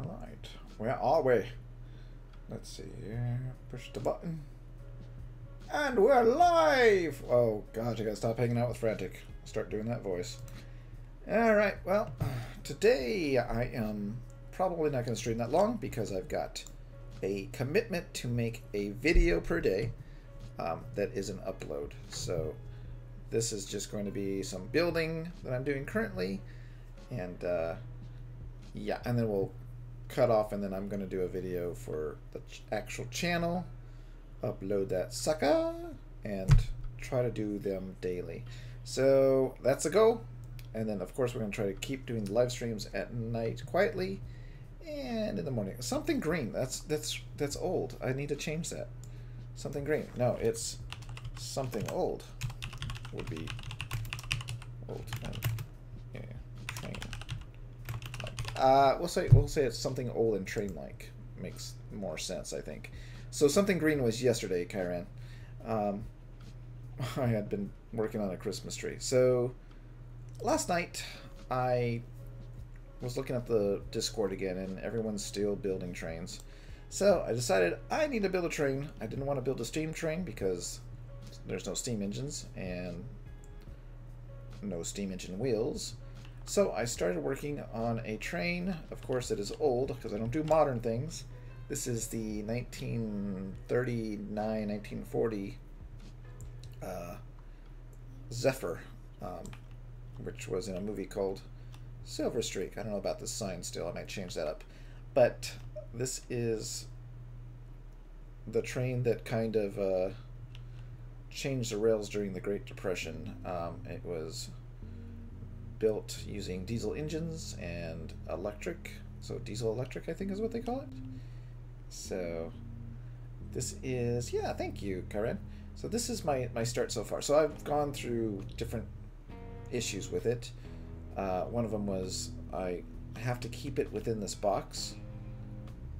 Alright, where are we? Let's see here. Push the button. And we're live! Oh gosh, I gotta stop hanging out with Frantic. Start doing that voice. Alright, well, today I am probably not going to stream that long because I've got a commitment to make a video per day that is an upload. So this is just going to be some building that I'm doing currently, and yeah, and then we'll cut off, and then I'm going to do a video for the actual channel, upload that sucker, and try to do them daily. So that's a go. And then of course we're going to try to keep doing live streams at night quietly and in the morning. Something green. That's old. I need to change that. Something green. No, it's something old. Would be old. Yeah, train. We'll say it's something old and train-like. Makes more sense, I think. So something green was yesterday, Kyran. I had been working on a Christmas tree. So last night I was looking at the Discord again, and everyone's still building trains. So I decided I need to build a train. I didn't want to build a steam train because there's no steam engines and no steam engine wheels. So I started working on a train. Of course, it is old because I don't do modern things. This is the 1939, 1940 Zephyr, which was in a movie called Silver Streak. I don't know about this sign still. I might change that up. But this is the train that kind of changed the rails during the Great Depression. It was built using diesel engines and electric. So diesel electric, I think is what they call it. So this is, yeah, thank you, Karen. So this is my start so far. So I've gone through different issues with it. One of them was I have to keep it within this box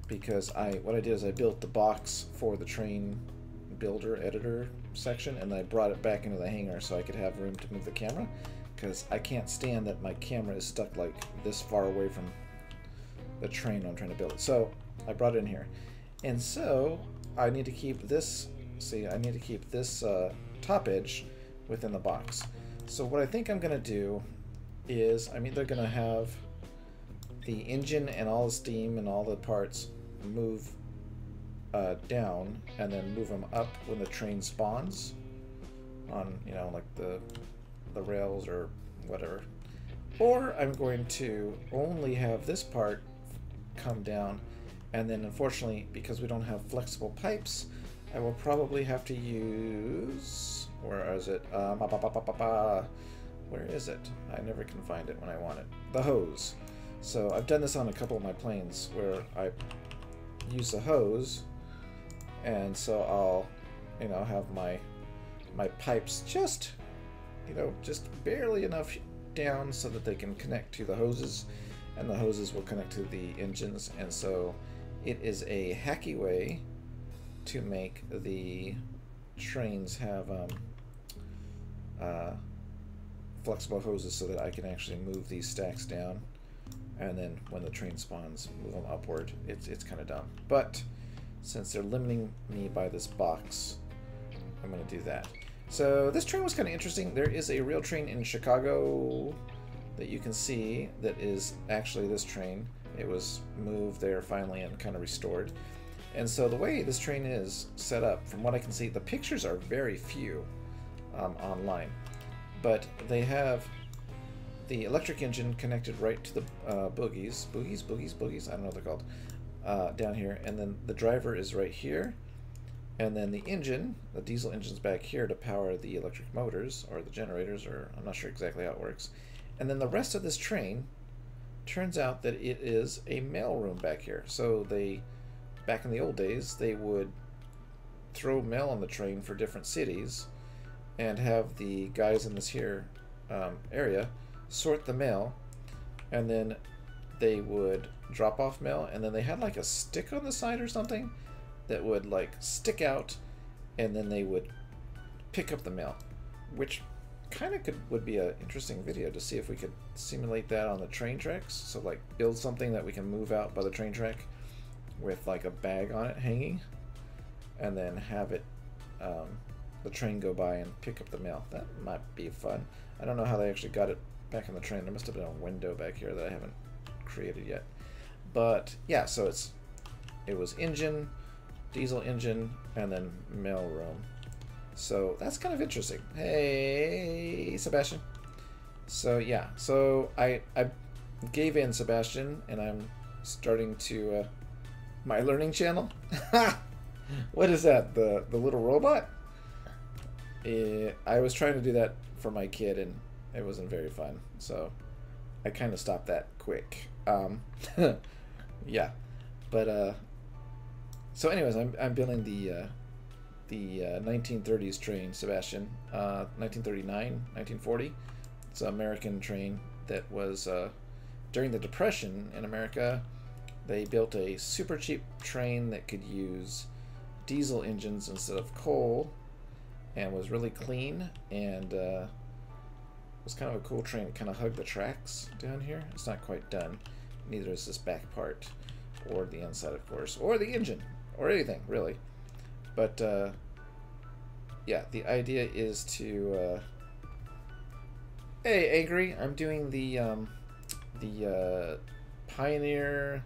because what I did is I built the box for the train builder editor section, and then I brought it back into the hangar so I could have room to move the camera, because I can't stand that my camera is stuck like this far away from the train when I'm trying to build it. So I brought it in here, and so I need to keep this, see, I need to keep this top edge within the box. So what I think I'm gonna do is I'm either gonna have the engine and all the steam and all the parts move down and then move them up when the train spawns on, you know, like the rails or whatever, or I'm going to only have this part come down, and then unfortunately, because we don't have flexible pipes, I will probably have to use, where is it? Where is it? I never can find it when I want it. The hose. So I've done this on a couple of my planes where I use the hose, and so I'll, you know, have my pipes just, you know, just barely enough down so that they can connect to the hoses, and the hoses will connect to the engines. And so it is a hacky way to make the trains have flexible hoses so that I can actually move these stacks down, and then when the train spawns, move them upward. It's kind of dumb, but since they're limiting me by this box, I'm going to do that. So this train was kind of interesting. There is a real train in Chicago that you can see that is actually this train. It was moved there finally and kind of restored. And so the way this train is set up, from what I can see, the pictures are very few online, but they have the electric engine connected right to the bogies, I don't know what they're called, down here, and then the driver is right here, and then the engine, the diesel engine's back here to power the electric motors or the generators, or I'm not sure exactly how it works. And then the rest of this train, turns out that it is a mail room back here. So they, back in the old days, they would throw mail on the train for different cities and have the guys in this here area sort the mail, and then they would drop off mail, and then they had like a stick on the side or something that would like stick out, and then they would pick up the mail, which kind of would be an interesting video to see if we could simulate that on the train tracks. So like build something that we can move out by the train track with like a bag on it hanging, and then have it the train go by and pick up the mail. That might be fun. I don't know how they actually got it back in the train. There must have been a window back here that I haven't created yet. But yeah, so it was engine, diesel engine, and then mail room. So that's kind of interesting. Hey, Sebastian. So yeah, so I gave in, Sebastian, and I'm starting to my learning channel. What is that? The little robot? I was trying to do that for my kid, and it wasn't very fun. So I kind of stopped that quick. Yeah, but so anyways, I'm building the 1930s train, Sebastian. 1939, 1940. It's an American train that was during the Depression in America. They built a super cheap train that could use diesel engines instead of coal, and was really clean, and was kind of a cool train. It kind of hugged the tracks down here. It's not quite done. Neither is this back part, or the inside, of course, or the engine, or anything really. But yeah, the idea is to hey, Angry, I'm doing the Pioneer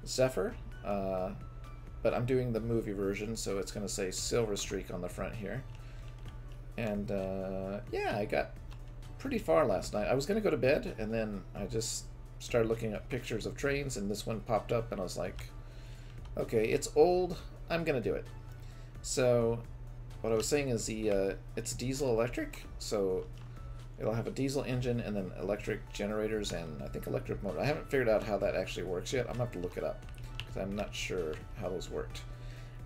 Zephyr, but I'm doing the movie version, so it's going to say Silver Streak on the front here. And yeah, I got pretty far last night. I was going to go to bed, and then I just started looking at pictures of trains, and this one popped up, and I was like, okay, it's old, I'm going to do it. So what I was saying is it's diesel electric, so it'll have a diesel engine and then electric generators and I think electric motor. I haven't figured out how that actually works yet. I'm going to have to look it up because I'm not sure how those worked.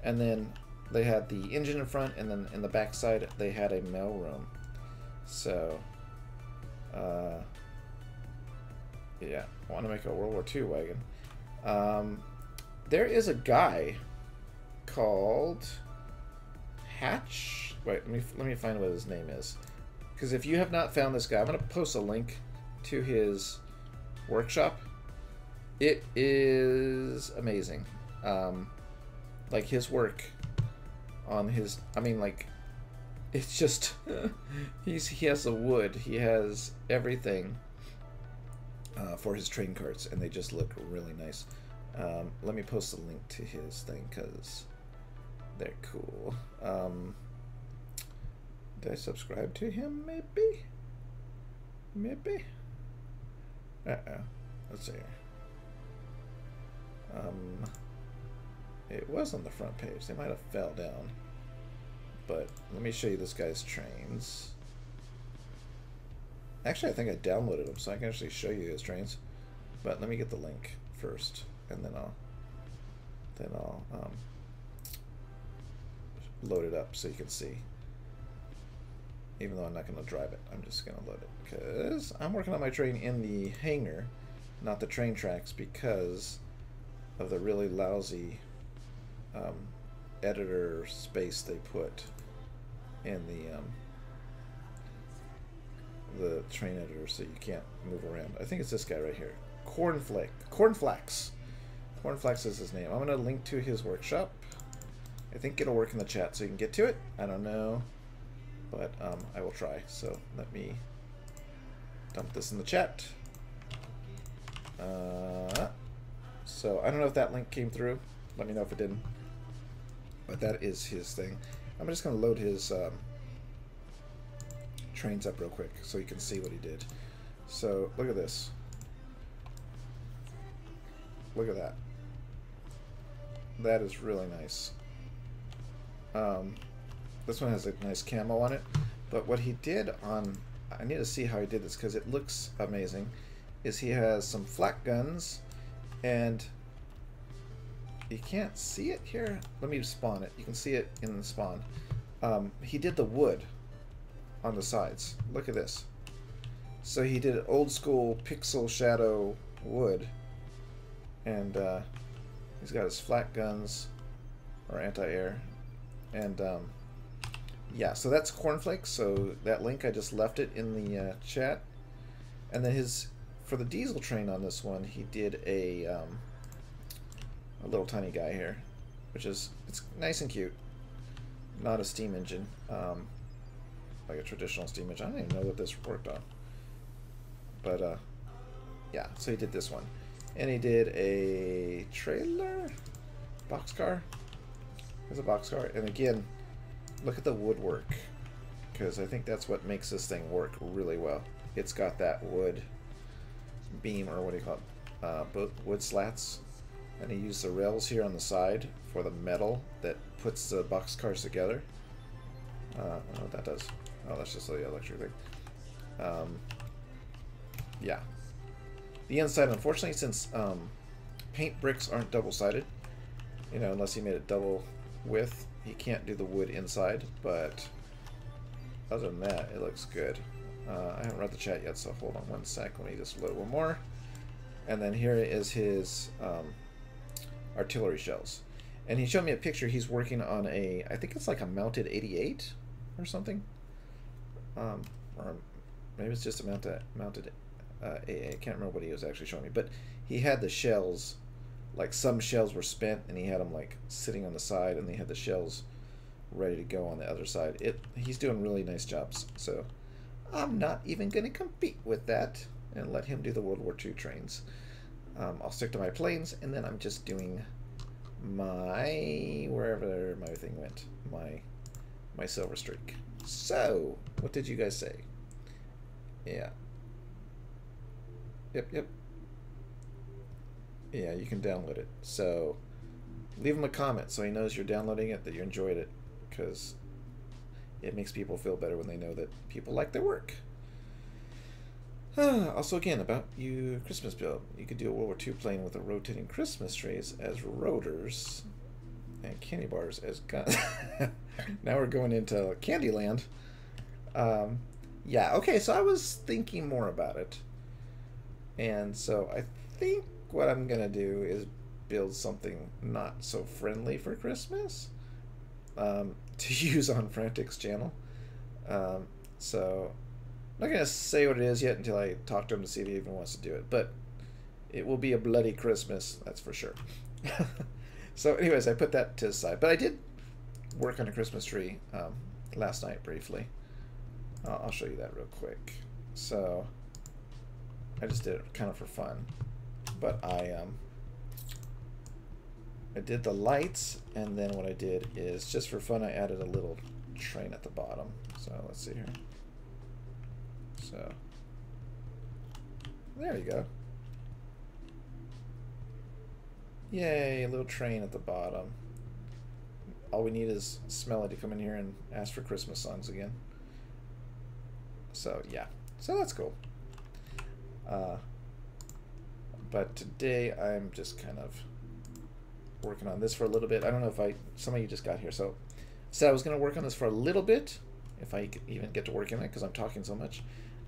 And then they had the engine in front, and then in the back side they had a mail room. So yeah, I want to make a World War II wagon. There is a guy called Hatch. Wait, let me find what his name is. Because if you have not found this guy, I'm going to post a link to his workshop. It is amazing. Like his work on his, I mean, like, it's just, he has the wood, he has everything for his train carts, and they just look really nice. Let me post a link to his thing because they're cool. Did I subscribe to him? Maybe? Maybe? Uh-oh. Let's see here. It was on the front page. They might have fell down. But let me show you this guy's trains. Actually, I think I downloaded them, so I can actually show you his trains. But let me get the link first, and then I'll load it up so you can see. Even though I'm not going to drive it, I'm just going to load it because I'm working on my train in the hangar, not the train tracks, because of the really lousy editor space they put in the train editor, so you can't move around. I think it's this guy right here, Cornflax. Cornflax is his name. I'm going to link to his workshop. I think it'll work in the chat so you can get to it. I don't know, but I will try. So let me dump this in the chat. So I don't know if that link came through. Let me know if it didn't. But that is his thing. I'm just going to load his trains up real quick so you can see what he did. So look at this. Look at that. That is really nice. This one has a nice camo on it. But what he did on... I need to see how he did this because it looks amazing. Is he has some flak guns, and you can't see it here. Let me spawn it. You can see it in the spawn. He did the wood on the sides. Look at this. So he did old school pixel shadow wood, and he's got his flak guns or anti-air, and yeah, so that's Cornflakes. So that link, I just left it in the chat. And then for the diesel train on this one, he did a little tiny guy here, which is, it's nice and cute. Not a steam engine, like a traditional steam engine. I don't even know what this worked on. But yeah, so he did this one. And he did a trailer? Boxcar? There's a boxcar. And again, look at the woodwork, because I think that's what makes this thing work really well. It's got that wood beam, or what do you call it? Both wood slats. And he used the rails here on the side for the metal that puts the boxcars together. I don't know what that does. Oh, that's just the electric thing. Yeah. The inside, unfortunately, since paint bricks aren't double-sided, you know, unless he made it double width, he can't do the wood inside, but other than that, it looks good. I haven't read the chat yet, so hold on one sec. Let me just load one more. And then here is his artillery shells. And he showed me a picture. He's working on a, I think it's like a mounted 88 or something. Or maybe it's just a mounted AA. I can't remember what he was actually showing me. But he had the shells, like some shells were spent, and he had them like sitting on the side, and they had the shells ready to go on the other side. He's doing really nice jobs. So I'm not even going to compete with that and let him do the World War II trains. I'll stick to my planes, and then I'm just doing my, wherever my thing went, my Silver Streak. So, what did you guys say? Yeah. Yep. Yeah, you can download it. So, leave him a comment so he knows you're downloading it, that you enjoyed it, because it makes people feel better when they know that people like their work. Also, again, about your Christmas build, you could do a World War II plane with a rotating Christmas trees as rotors and candy bars as guns. Now we're going into Candyland. Yeah, okay, so I was thinking more about it. And so I think what I'm going to do is build something not so friendly for Christmas to use on Frantic's channel. So I'm not going to say what it is yet until I talk to him to see if he even wants to do it. But it will be a bloody Christmas, that's for sure. So anyways, I put that to the side. But I did work on a Christmas tree last night briefly. I'll show you that real quick. So I just did it kind of for fun. But I did the lights, and then what I did is, just for fun, I added a little train at the bottom. So let's see here. So there you go. Yay, a little train at the bottom. All we need is Smelly to come in here and ask for Christmas songs again. So yeah, so that's cool. But today I'm just kind of working on this for a little bit. I don't know if some of you just got here, so I was going to work on this for a little bit, if I could even get to work in it, because I'm talking so much.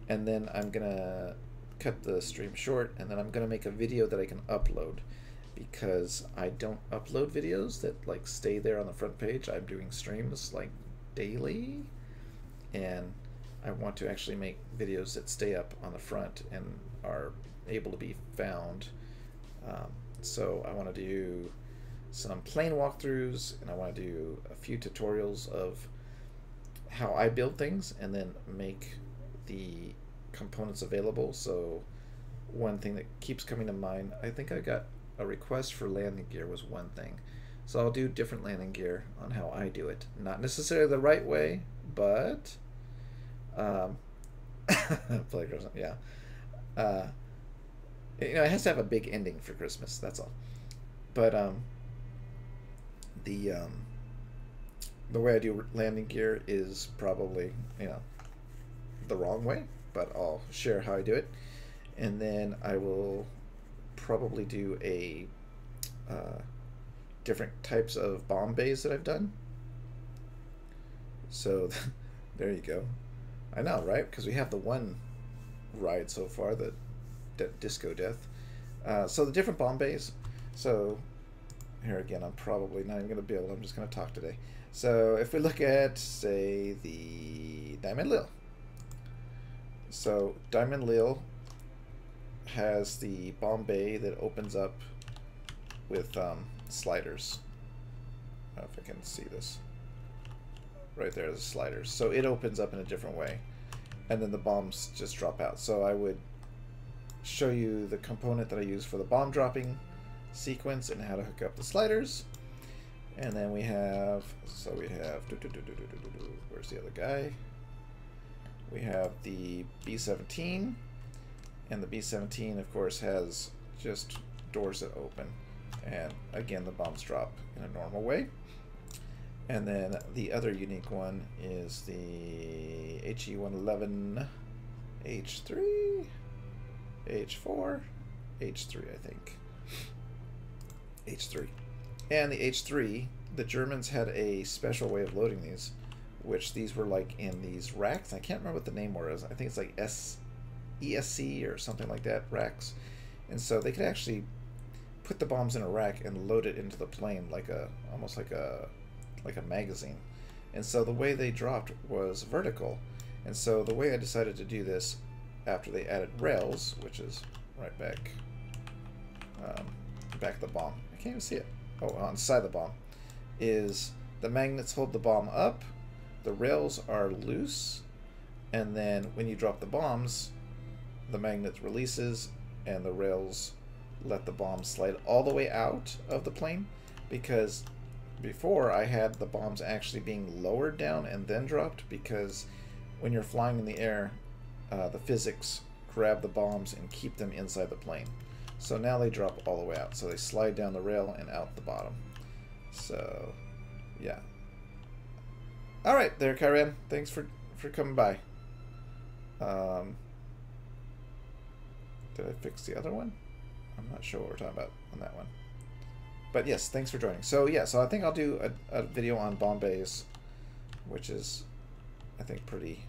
And then I'm going to cut the stream short, and then I'm going to make a video that I can upload, because I don't upload videos that like stay there on the front page. I'm doing streams like daily, and I want to actually make videos that stay up on the front and are able to be found. So I want to do some plane walkthroughs, and I want to do a few tutorials of how I build things, and then make the components available. So one thing that keeps coming to mind, I think I got a request for landing gear was one thing. So I'll do different landing gear on how I do it. Not necessarily the right way, but plagiarism, yeah. You know, it has to have a big ending for Christmas, that's all. But the way I do landing gear is probably, you know, the wrong way, but I'll share how I do it. And then I will probably do a different types of bomb bays that I've done. So there you go. I know, right? Because we have the one ride so far, the Disco Death. So the different bomb bays. So here again, I'm probably not even going to build. I'm just going to talk today. So if we look at, say, the Diamond Lil. So Diamond Lil has the bomb bay that opens up with sliders. I don't know if I can see this. Right there, the sliders. So it opens up in a different way. And then the bombs just drop out. So I would show you the component that I use for the bomb dropping sequence and how to hook up the sliders. And then we have, so we have, where's the other guy? We have the B-17, and the B-17 of course has just doors that open, and again the bombs drop in a normal way. And then the other unique one is the HE-111 H3, H4, H3 I think. H3. And the H3, the Germans had a special way of loading these, which these were like in these racks. I can't remember what the name was. I think it's like ESC or something like that, racks. And so they could actually put the bombs in a rack and load it into the plane like a, almost like a magazine. And so the way they dropped was vertical. And so the way I decided to do this after they added rails, which is right back of the bomb. I can't even see it. Oh, on the side of the bomb, is the magnets hold the bomb up, the rails are loose, and then when you drop the bombs, the magnet releases and the rails let the bomb slide all the way out of the plane, because before I had the bombs actually being lowered down and then dropped, because when you're flying in the air, the physics grab the bombs and keep them inside the plane. So now they drop all the way out. So they slide down the rail and out the bottom. So, yeah. All right, there, Kyran. Thanks for coming by. Did I fix the other one? I'm not sure what we're talking about on that one. But yes, thanks for joining. So yeah, so I think I'll do a video on bomb bays, which is, I think, pretty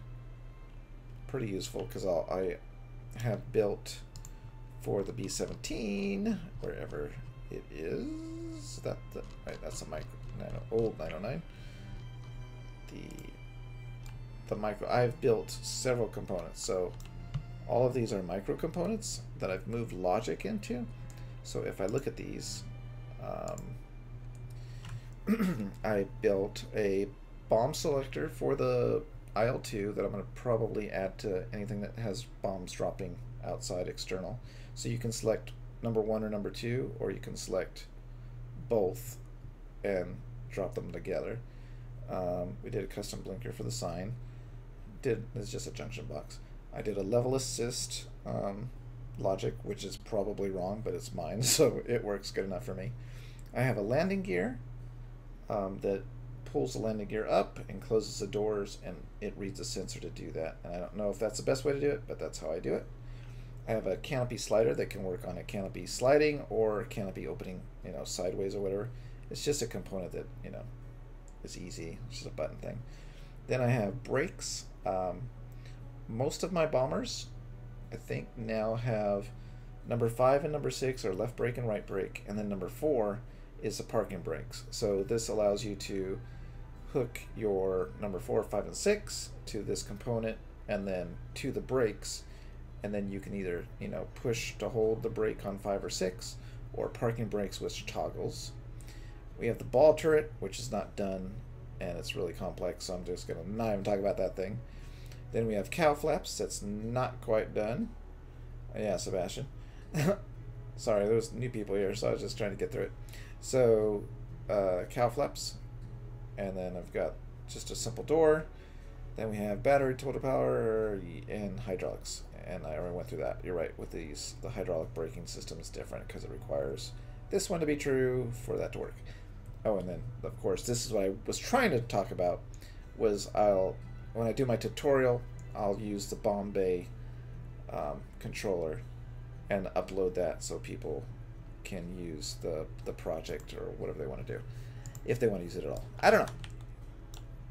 useful, because I have built for the B-17, wherever it is. Right, that's a old 909. The micro. I've built several components, so all of these are micro components that I've moved logic into. So if I look at these, I built a bomb selector for the IL-2 that I'm going to probably add to anything that has bombs dropping outside external. So you can select number 1 or number 2, or you can select both and drop them together. We did a custom blinker for the sign. It's just a junction box. I did a level assist logic, which is probably wrong, but it's mine, so it works good enough for me. I have a landing gear that pulls the landing gear up and closes the doors, and it reads a sensor to do that. And I don't know if that's the best way to do it, but that's how I do it. I have a canopy slider that can work on a canopy sliding or canopy opening, sideways or whatever. It's just a component that, is easy. It's just a button thing. Then I have brakes. Most of my bombers, I think, now have number 5 and number 6 are left brake and right brake, and then number 4 is the parking brakes. So this allows you to hook your number 4, 5, and 6 to this component, and then to the brakes, and then you can either push to hold the brake on 5 or 6, or parking brakes, which toggles. We have the ball turret, which is not done, and it's really complex, so I'm just gonna not even talk about that thing. Then we have cow flaps. That's not quite done. Yeah, Sebastian. Sorry, there's new people here, so I was just trying to get through it. So, cow flaps, and then I've got just a simple door. Then we have battery, total power, and hydraulics. And I already went through that. You're right, with these, the hydraulic braking system is different because it requires this one to be true for that to work. Oh, and then, of course, this is what I was trying to talk about, was when I do my tutorial, I'll use the bomb bay controller and upload that so people can use the project or whatever they want to do, if they want to use it at all. I don't know.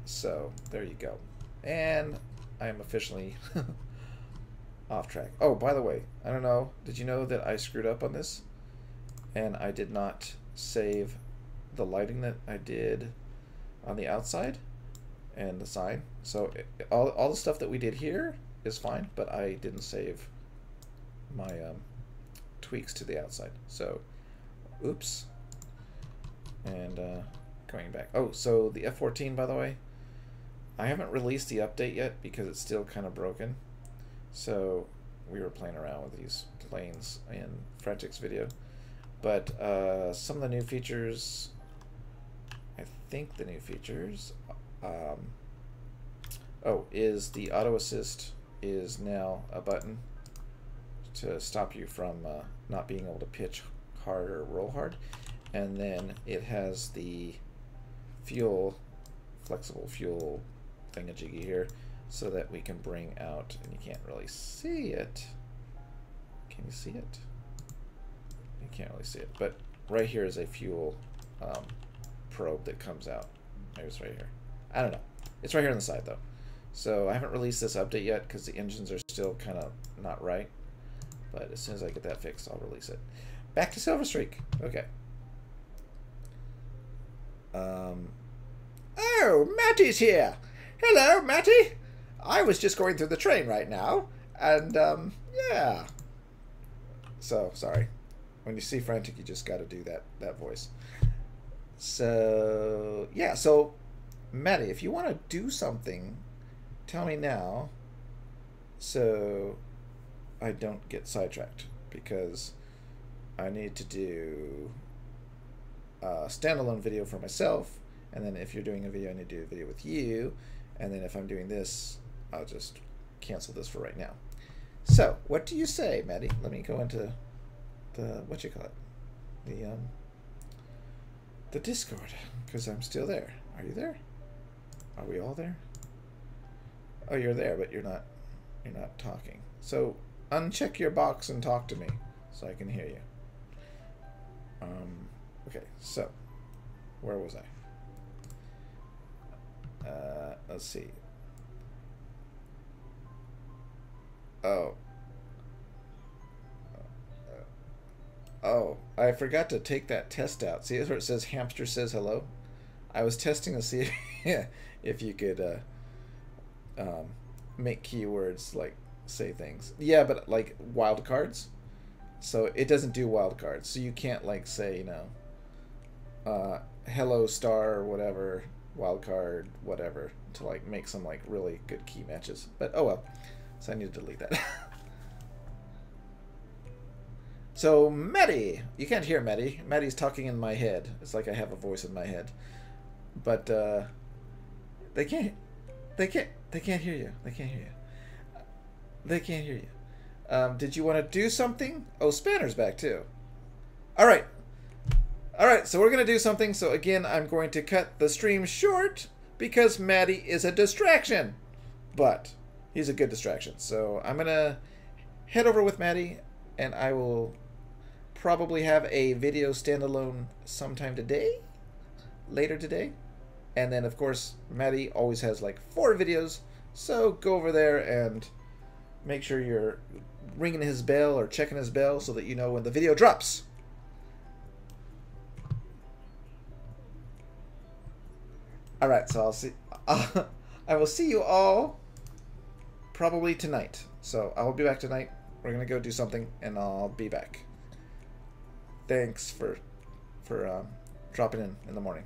So there you go. And I am officially off track. Oh, by the way, I don't know, did you know that I screwed up on this? And I did not save the lighting that I did on the outside and the sign. So all the stuff that we did here is fine, but I didn't save my tweaks to the outside. So, oops. And going back. Oh, so the F14, by the way, I haven't released the update yet because it's still kind of broken. So we were playing around with these planes in Frantic's video. But some of the new features, I think the new features, is the auto assist is now a button to stop you from not being able to pitch hard or roll hard. And then it has the fuel, flexible fuel thingamajiggy here, so that we can bring out, and you can't really see it. Can you see it? You can't really see it, but right here is a fuel probe that comes out. Maybe it's right here. I don't know. It's right here on the side though. So I haven't released this update yet because the engines are still kind of not right. But as soon as I get that fixed, I'll release it. Back to Silver Streak. Okay. Oh, Matty's here. Hello, Matty. I was just going through the train right now, and yeah. So sorry. When you see Frantic, you just got to do that voice. So yeah. So Matty, if you want to do something, tell me now, so I don't get sidetracked, because I need to do a standalone video for myself, and then if you're doing a video, I need to do a video with you, and then if I'm doing this, I'll just cancel this for right now. So what do you say, Maddie? Let me go into the the Discord, because I'm still there. Are you there? Are we all there? Oh, you're there, but you're not talking. So uncheck your box and talk to me so I can hear you. Okay, so where was I? Let's see. Oh, I forgot to take that test out. See where it says hamster says hello? I was testing to see if you could make keywords, like say things. Yeah, but like wildcards. So it doesn't do wildcards. So you can't like say, hello star or whatever, wildcard, whatever, to like make some like really good key matches. But oh well. So I need to delete that. So Maddie, you can't hear Maddie. Maddie's talking in my head. It's like I have a voice in my head. But they can't hear you. They can't hear you. They can't hear you. Did you want to do something? Oh, Spanner's back too. All right, so we're gonna do something. So again, I'm going to cut the stream short because Maddie is a distraction, but he's a good distraction. So I'm gonna head over with Maddie, and I will probably have a video standalone sometime today, later today. And then of course Maddie always has like 4 videos, so go over there and make sure you're ringing his bell or checking his bell so that you know when the video drops. All right, so I will see you all probably tonight. So I will be back tonight. We're gonna go do something, and I'll be back. Thanks for dropping in the morning.